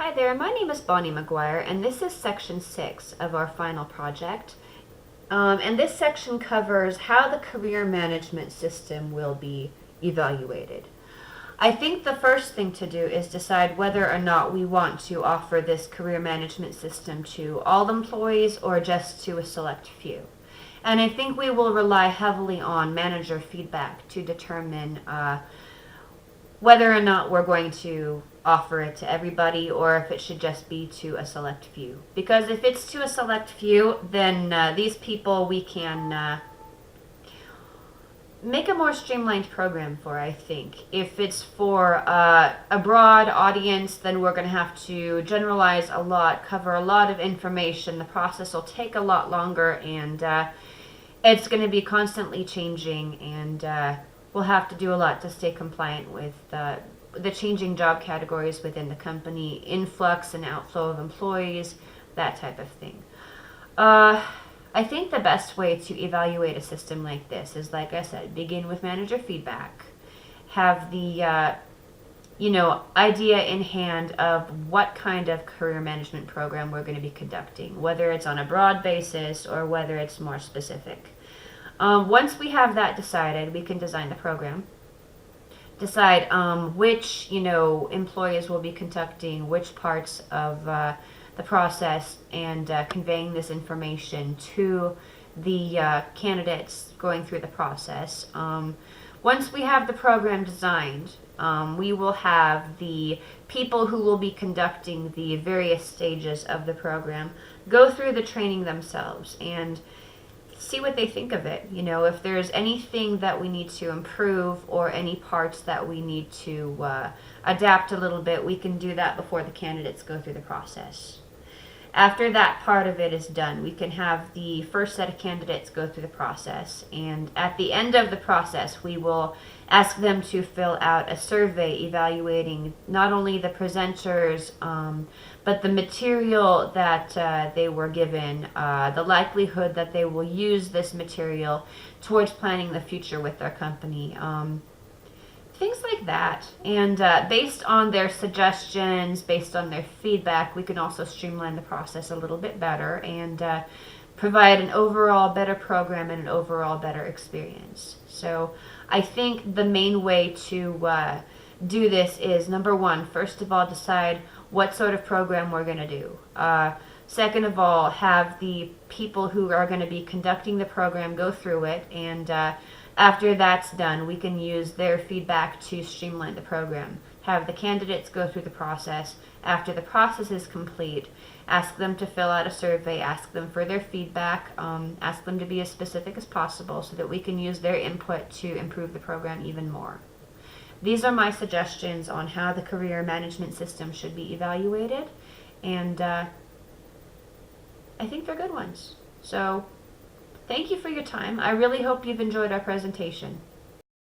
Hi there, my name is Bonnie McGuire, and this is section 6 of our final project. And this section covers how the career management system will be evaluated. I think the first thing to do is decide whether or not we want to offer this career management system to all employees or just to a select few. And I think we will rely heavily on manager feedback to determine whether or not we're going to offer it to everybody or if it should just be to a select few. Because if it's to a select few, then these people we can make a more streamlined program for, I think. If it's for a broad audience, then we're going to have to generalize a lot, cover a lot of information. The process will take a lot longer, and it's going to be constantly changing, and we'll have to do a lot to stay compliant with the changing job categories within the company, influx and outflow of employees, that type of thing. I think the best way to evaluate a system like this is, like I said, begin with manager feedback, have the idea in hand of what kind of career management program we're going to be conducting, whether it's on a broad basis or whether it's more specific. Once we have that decided, we can design the program, decide which employees will be conducting which parts of the process, and conveying this information to the candidates going through the process. Once we have the program designed, we will have the people who will be conducting the various stages of the program go through the training themselves and see what they think of it. If there's anything that we need to improve or any parts that we need to adapt a little bit, we can do that before the candidates go through the process. After that part of it is done, we can have the first set of candidates go through the process, and at the end of the process, we will ask them to fill out a survey evaluating not only the presenters, but the material that they were given, the likelihood that they will use this material towards planning the future with their company. Things like that. And based on their suggestions, based on their feedback, we can also streamline the process a little bit better and provide an overall better program and an overall better experience. So I think the main way to do this is, number one, first of all, decide what sort of program we're going to do. Second of all, have the people who are going to be conducting the program go through it, and after that's done, we can use their feedback to streamline the program. Have the candidates go through the process. After the process is complete, ask them to fill out a survey, ask them for their feedback, ask them to be as specific as possible so that we can use their input to improve the program even more. These are my suggestions on how the career management system should be evaluated, and I think they're good ones. So thank you for your time. I really hope you've enjoyed our presentation.